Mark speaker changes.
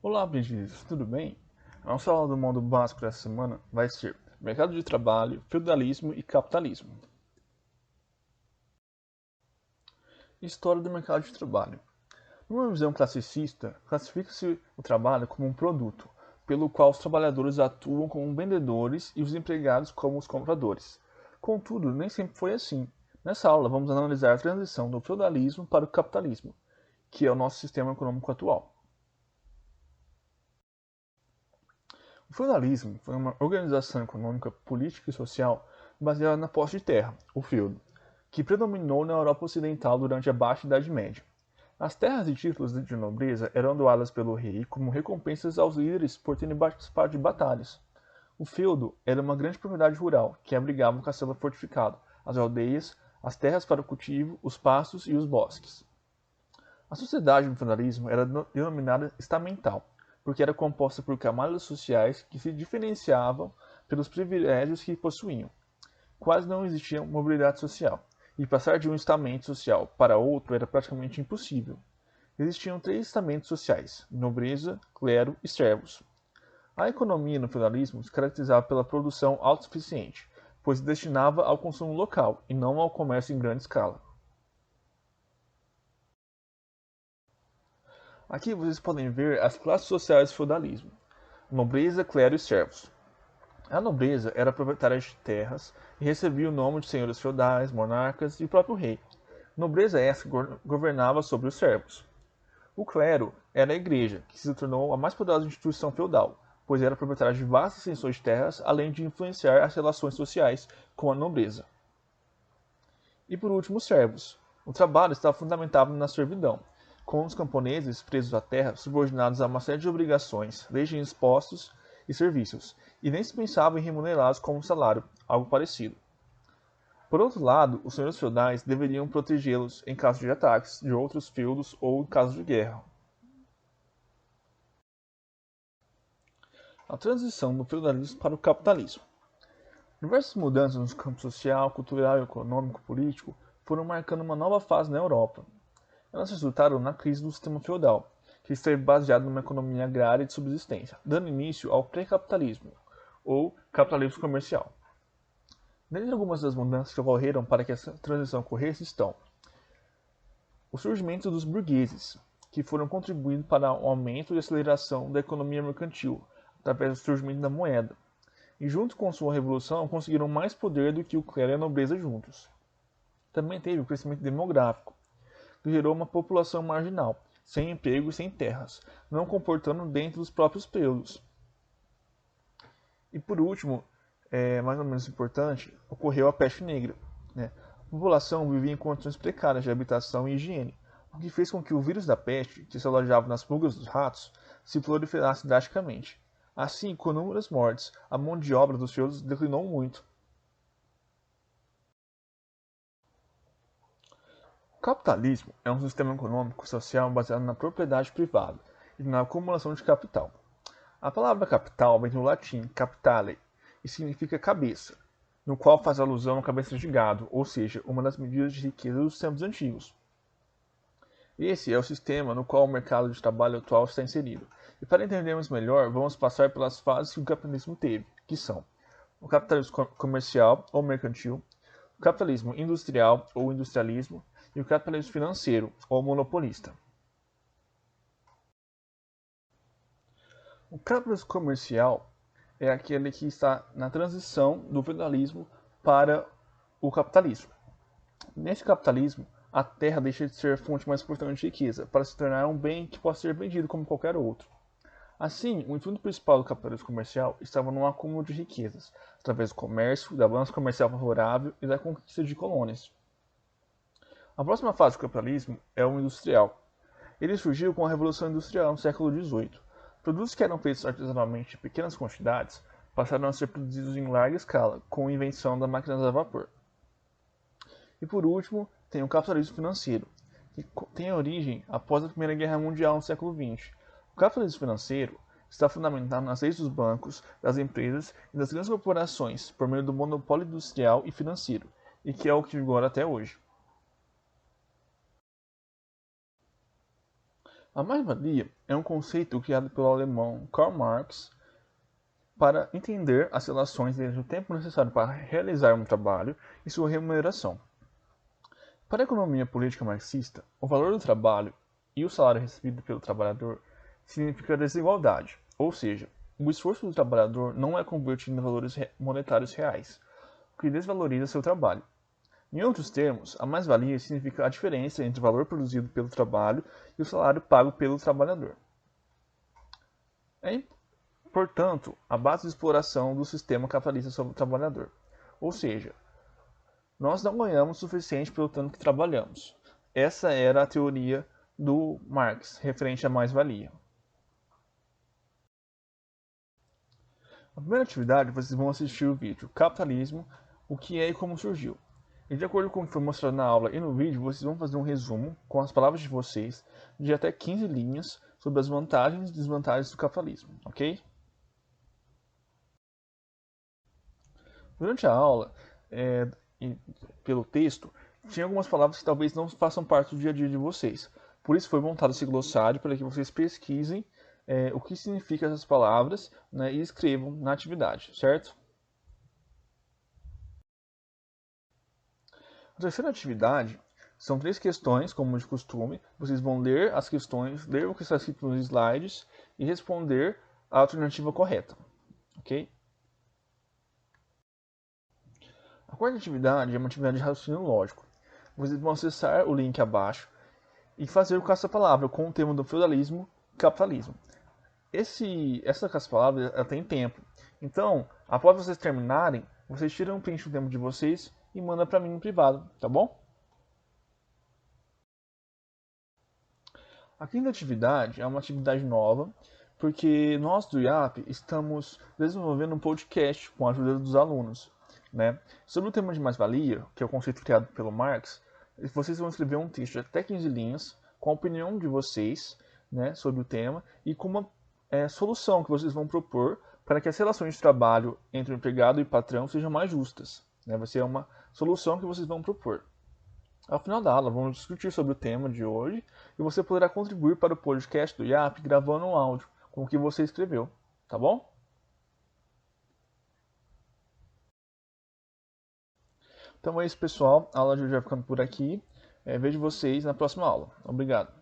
Speaker 1: Olá, aprendizes, tudo bem? A nossa aula do modo básico dessa semana vai ser mercado de trabalho, feudalismo e capitalismo. História do mercado de trabalho. Numa visão classicista, classifica-se o trabalho como um produto, pelo qual os trabalhadores atuam como vendedores e os empregados como os compradores. Contudo, nem sempre foi assim. Nessa aula, vamos analisar a transição do feudalismo para o capitalismo, que é o nosso sistema econômico atual. O feudalismo foi uma organização econômica, política e social baseada na posse de terra, o feudo, que predominou na Europa Ocidental durante a Baixa Idade Média. As terras e títulos de nobreza eram doadas pelo rei como recompensas aos líderes por terem participado de batalhas. O feudo era uma grande propriedade rural que abrigava um castelo fortificado, as aldeias, as terras para o cultivo, os pastos e os bosques. A sociedade no feudalismo era denominada estamental, porque era composta por camadas sociais que se diferenciavam pelos privilégios que possuíam. Quase não existia mobilidade social, e passar de um estamento social para outro era praticamente impossível. Existiam três estamentos sociais: nobreza, clero e servos. A economia no feudalismo se caracterizava pela produção autossuficiente, pois se destinava ao consumo local e não ao comércio em grande escala. Aqui vocês podem ver as classes sociais do feudalismo: nobreza, clero e servos. A nobreza era proprietária de terras e recebia o nome de senhores feudais, monarcas e o próprio rei. Nobreza essa governava sobre os servos. O clero era a igreja, que se tornou a mais poderosa instituição feudal, pois era proprietária de vastas extensões de terras, além de influenciar as relações sociais com a nobreza. E por último, os servos. O trabalho estava fundamentado na servidão, com os camponeses presos à terra subordinados a uma série de obrigações, desde impostos e serviços, e nem se pensava em remunerá-los como salário, algo parecido. Por outro lado, os senhores feudais deveriam protegê-los em caso de ataques de outros feudos ou em caso de guerra. A transição do feudalismo para o capitalismo. Diversas mudanças nos campos social, cultural, econômico e político foram marcando uma nova fase na Europa. Elas resultaram na crise do sistema feudal, que esteve baseado numa economia agrária de subsistência, dando início ao pré-capitalismo, ou capitalismo comercial. Dentre algumas das mudanças que ocorreram para que essa transição ocorresse estão o surgimento dos burgueses, que foram contribuindo para o aumento e aceleração da economia mercantil, através do surgimento da moeda, e junto com sua revolução conseguiram mais poder do que o clero e a nobreza juntos. Também teve o crescimento demográfico, que gerou uma população marginal, sem emprego e sem terras, não comportando dentro dos próprios feudos. E por último, mais ou menos importante, ocorreu a peste negra. Né? A população vivia em condições precárias de habitação e higiene, o que fez com que o vírus da peste, que se alojava nas pulgas dos ratos, se proliferasse drasticamente. Assim, com inúmeras mortes, a mão de obra dos feudos declinou muito. O capitalismo é um sistema econômico social baseado na propriedade privada e na acumulação de capital. A palavra capital vem do latim capitale e significa cabeça, no qual faz alusão à cabeça de gado, ou seja, uma das medidas de riqueza dos tempos antigos. Esse é o sistema no qual o mercado de trabalho atual está inserido. E para entendermos melhor, vamos passar pelas fases que o capitalismo teve, que são o capitalismo comercial ou mercantil, o capitalismo industrial ou industrialismo e o capitalismo financeiro ou monopolista. O capitalismo comercial é aquele que está na transição do feudalismo para o capitalismo. Nesse capitalismo, a terra deixa de ser a fonte mais importante de riqueza para se tornar um bem que possa ser vendido como qualquer outro. Assim, o intuito principal do capitalismo comercial estava no acúmulo de riquezas, através do comércio, da balança comercial favorável e da conquista de colônias. A próxima fase do capitalismo é o industrial. Ele surgiu com a Revolução Industrial no século XVIII. Produtos que eram feitos artesanalmente em pequenas quantidades passaram a ser produzidos em larga escala, com a invenção das máquinas a vapor. E por último, tem o capitalismo financeiro, que tem origem após a Primeira Guerra Mundial no século XX. O capitalismo financeiro está fundamentado nas leis dos bancos, das empresas e das grandes corporações, por meio do monopólio industrial e financeiro, e que é o que vigora até hoje. A mais-valia é um conceito criado pelo alemão Karl Marx para entender as relações entre o tempo necessário para realizar um trabalho e sua remuneração. Para a economia política marxista, o valor do trabalho e o salário recebido pelo trabalhador significa desigualdade, ou seja, o esforço do trabalhador não é convertido em valores monetários reais, o que desvaloriza seu trabalho. Em outros termos, a mais-valia significa a diferença entre o valor produzido pelo trabalho e o salário pago pelo trabalhador. É, portanto, a base de exploração do sistema capitalista sobre o trabalhador. Ou seja, nós não ganhamos o suficiente pelo tanto que trabalhamos. Essa era a teoria do Marx, referente à mais-valia. Na primeira atividade, vocês vão assistir o vídeo Capitalismo, o que é e como surgiu. E de acordo com o que foi mostrado na aula e no vídeo, vocês vão fazer um resumo, com as palavras de vocês, de até 15 linhas sobre as vantagens e desvantagens do capitalismo, ok? Durante a aula, pelo texto, tinha algumas palavras que talvez não façam parte do dia a dia de vocês. Por isso foi montado esse glossário para que vocês pesquisem o que significam essas palavras, né, e escrevam na atividade, certo? A terceira atividade são 3 questões, como de costume. Vocês vão ler as questões, ler o que está escrito nos slides e responder a alternativa correta, ok? A quarta atividade é uma atividade de raciocínio lógico. Vocês vão acessar o link abaixo e fazer o caça-palavra com o tema do feudalismo e capitalismo. Essa caça-palavra ela tem tempo. Então, após vocês terminarem, vocês tiram um print do tempo de vocês e mandam para mim no privado, tá bom? A quinta atividade é uma atividade nova, porque nós do IAP estamos desenvolvendo um podcast com a ajuda dos alunos, né? Sobre o tema de mais-valia, que é o conceito criado pelo Marx, vocês vão escrever um texto de até 15 linhas com a opinião de vocês, né, sobre o tema e com uma solução que vocês vão propor para que as relações de trabalho entre o empregado e o patrão sejam mais justas, né? Vai ser uma solução que vocês vão propor. Ao final da aula, vamos discutir sobre o tema de hoje e você poderá contribuir para o podcast do IAP gravando um áudio com o que você escreveu, tá bom? Então é isso, pessoal. A aula de hoje vai ficando por aqui. Vejo vocês na próxima aula. Obrigado.